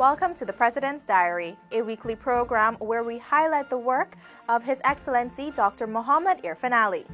Welcome to the President's Diary, a weekly program where we highlight the work of His Excellency Dr. President Irfaan Ali.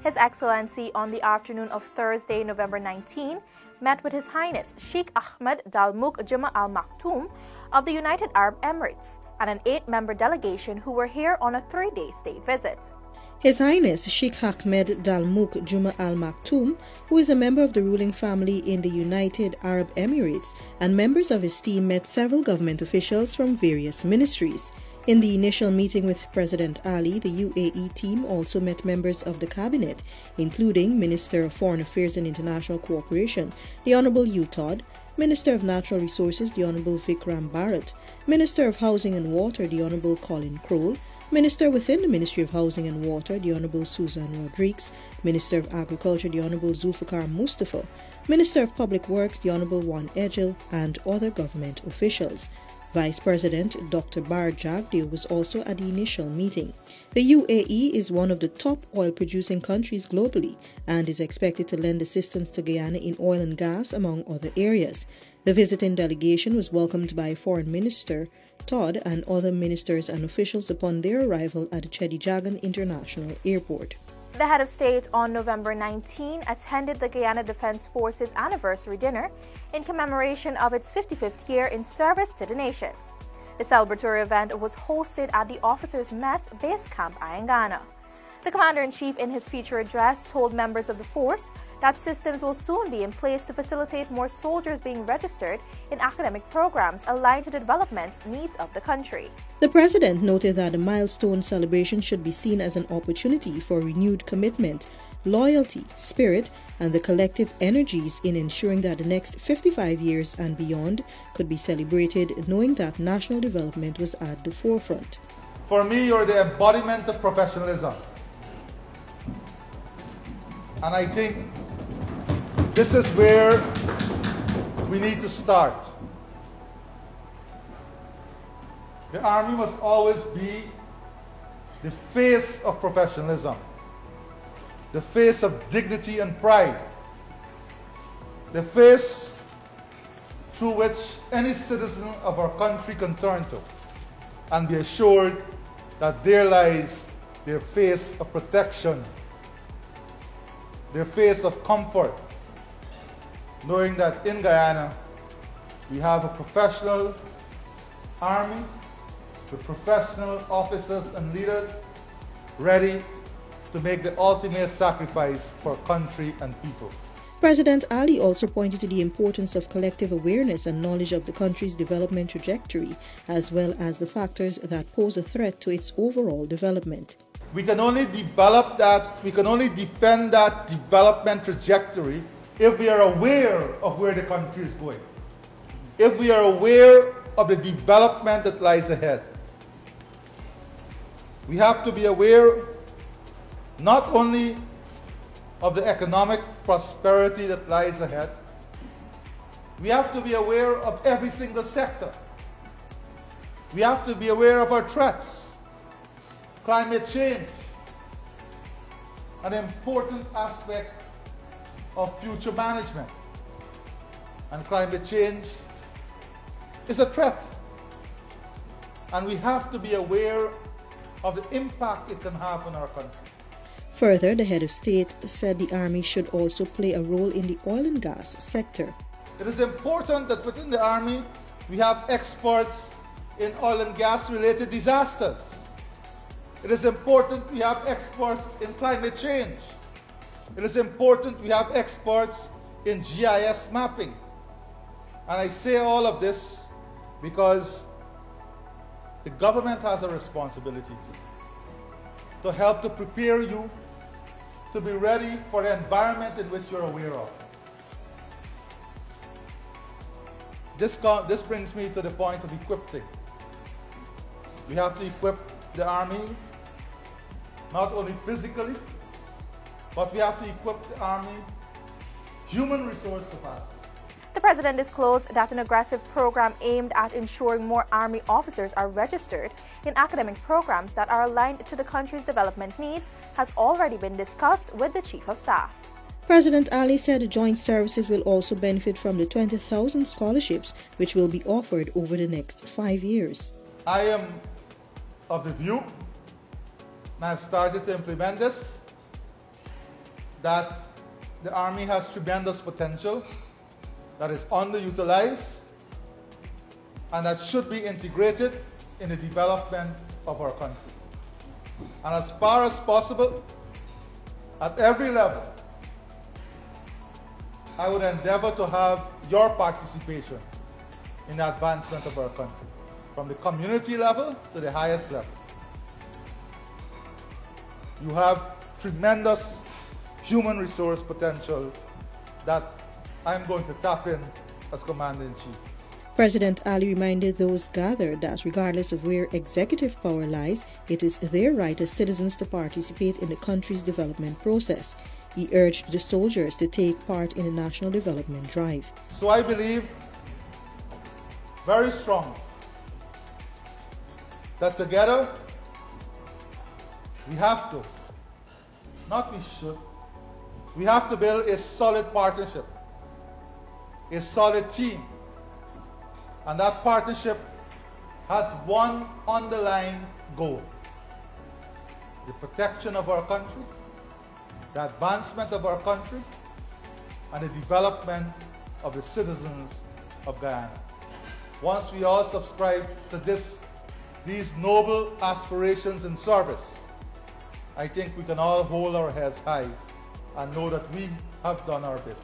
His Excellency, on the afternoon of Thursday, November 19, met with His Highness Sheikh Ahmed Dalmouk Juma Al Maktoum of the United Arab Emirates and an 8-member delegation who were here on a 3-day state visit. His Highness Sheikh Ahmed Dalmouk Juma Al Maktoum, who is a member of the ruling family in the United Arab Emirates, and members of his team met several government officials from various ministries. In the initial meeting with President Ali, the UAE team also met members of the cabinet, including Minister of Foreign Affairs and International Cooperation, the Honorable U. Todd, Minister of Natural Resources, the Honorable Vikram Bharat, Minister of Housing and Water, the Honorable Colin Crowell, Minister within the Ministry of Housing and Water, the Honorable Susan Rodriguez, Minister of Agriculture, the Honorable Zulfikar Mustafa, Minister of Public Works, the Honorable Juan Edgel, and other government officials. Vice President Dr. Bar Jagdeo was also at the initial meeting. The UAE is one of the top oil-producing countries globally and is expected to lend assistance to Guyana in oil and gas, among other areas. The visiting delegation was welcomed by Foreign Minister Todd and other ministers and officials upon their arrival at the Chedi Jagan International Airport. The head of state on November 19 attended the Guyana Defense Forces anniversary dinner in commemoration of its 55th year in service to the nation. The celebratory event was hosted at the Officers' Mess Base Camp Ayangana. The Commander-in-Chief in his feature address told members of the force that systems will soon be in place to facilitate more soldiers being registered in academic programs aligned to the development needs of the country. The President noted that the milestone celebration should be seen as an opportunity for renewed commitment, loyalty, spirit, and the collective energies in ensuring that the next 55 years and beyond could be celebrated, knowing that national development was at the forefront. For me, you're the embodiment of professionalism. And I think this is where we need to start. The Army must always be the face of professionalism, the face of dignity and pride, the face through which any citizen of our country can turn to and be assured that there lies their face of protection, their face of comfort, knowing that in Guyana we have a professional army with professional officers and leaders ready to make the ultimate sacrifice for country and people. President Ali also pointed to the importance of collective awareness and knowledge of the country's development trajectory, as well as the factors that pose a threat to its overall development. We can only develop that, we can only defend that development trajectory if we are aware of where the country is going, if we are aware of the development that lies ahead. We have to be aware not only of the economic prosperity that lies ahead, we have to be aware of every single sector. We have to be aware of our threats. Climate change, an important aspect of future management. And climate change is a threat. And we have to be aware of the impact it can have on our country. Further, the head of state said the Army should also play a role in the oil and gas sector. It is important that within the Army we have experts in oil and gas related disasters. It is important we have experts in climate change. It is important we have experts in GIS mapping. And I say all of this because the government has a responsibility to help to prepare you to be ready for the environment in which you're aware of. This brings me to the point of equipping. We have to equip the Army not only physically, but we have to equip the Army human resource capacity. The President disclosed that an aggressive program aimed at ensuring more Army officers are registered in academic programs that are aligned to the country's development needs has already been discussed with the Chief of Staff. President Ali said the joint services will also benefit from the 20,000 scholarships which will be offered over the next 5 years. I am of the view, and I've started to implement this, that the Army has tremendous potential that is underutilized and that should be integrated in the development of our country. And as far as possible, at every level, I would endeavor to have your participation in the advancement of our country, from the community level to the highest level. You have tremendous human resource potential that I'm going to tap in as Commander-in-Chief. President Ali reminded those gathered that regardless of where executive power lies, it is their right as citizens to participate in the country's development process. He urged the soldiers to take part in the national development drive. So I believe very strongly that together we have to, not we should, we have to build a solid partnership, a solid team. And that partnership has one underlying goal: the protection of our country, the advancement of our country, and the development of the citizens of Guyana. Once we all subscribe to these noble aspirations in service, I think we can all hold our heads high and know that we have done our bit.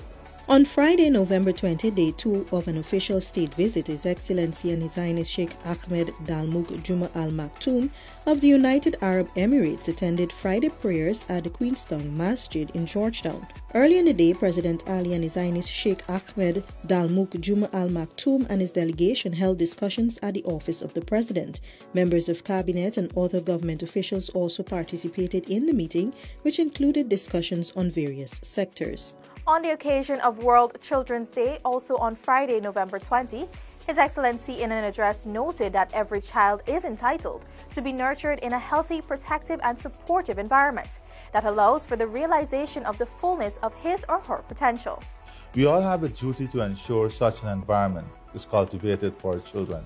On Friday, November 20, day 2 of an official state visit, His Excellency and His Highness Sheikh Ahmed Dalmouk Juma Al Maktoum of the United Arab Emirates attended Friday prayers at the Queenstown Masjid in Georgetown. Early in the day, President Ali and His Highness Sheikh Ahmed Dalmouk Juma Al Maktoum and his delegation held discussions at the office of the President. Members of Cabinet and other government officials also participated in the meeting, which included discussions on various sectors. On the occasion of World Children's Day, also on Friday, November 20, His Excellency in an address noted that every child is entitled to be nurtured in a healthy, protective and supportive environment that allows for the realization of the fullness of his or her potential. We all have a duty to ensure such an environment is cultivated for our children.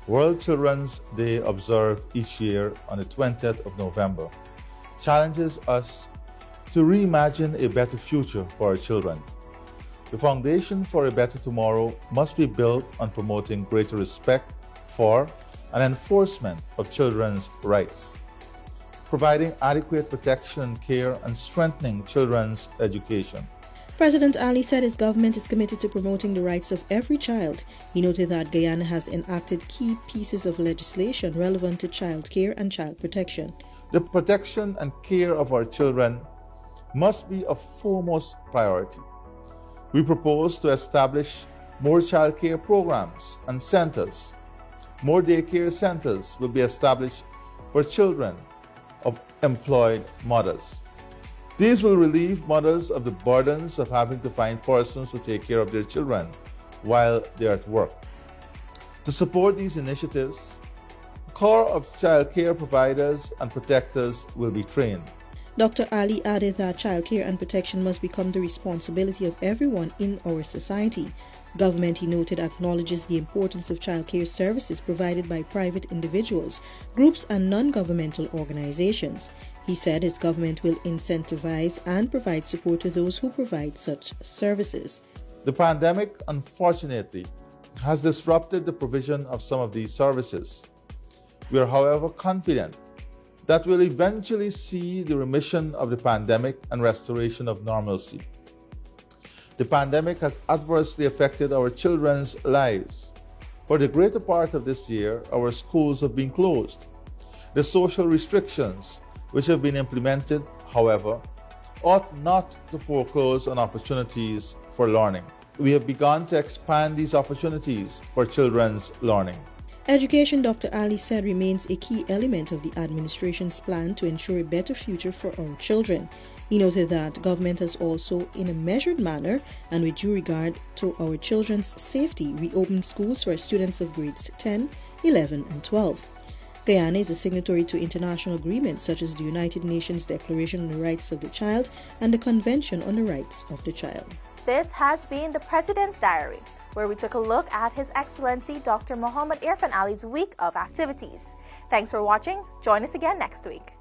World Children's Day, observed each year on the 20th of November, challenges us to reimagine a better future for our children. The foundation for a better tomorrow must be built on promoting greater respect for and enforcement of children's rights, providing adequate protection and care, and strengthening children's education. President Ali said his government is committed to promoting the rights of every child. He noted that Guyana has enacted key pieces of legislation relevant to child care and child protection. The protection and care of our children must be a foremost priority. We propose to establish more child care programs and centers. More daycare centers will be established for children of employed mothers. These will relieve mothers of the burdens of having to find persons to take care of their children while they are at work. To support these initiatives, the core of child care providers and protectors will be trained. Dr. Ali added that child care and protection must become the responsibility of everyone in our society. Government, he noted, acknowledges the importance of child care services provided by private individuals, groups and non-governmental organizations. He said his government will incentivize and provide support to those who provide such services. The pandemic, unfortunately, has disrupted the provision of some of these services. We are, however, confident that we'll eventually see the remission of the pandemic and restoration of normalcy. The pandemic has adversely affected our children's lives. For the greater part of this year, our schools have been closed. The social restrictions which have been implemented, however, ought not to foreclose on opportunities for learning. We have begun to expand these opportunities for children's learning. Education, Dr. Ali said, remains a key element of the administration's plan to ensure a better future for our children. He noted that government has also, in a measured manner and with due regard to our children's safety, reopened schools for students of grades 10, 11 and 12. Guyana is a signatory to international agreements such as the United Nations Declaration on the Rights of the Child and the Convention on the Rights of the Child. This has been the President's Diary, where we took a look at His Excellency Dr. President Irfaan Ali's week of activities. Thanks for watching. Join us again next week.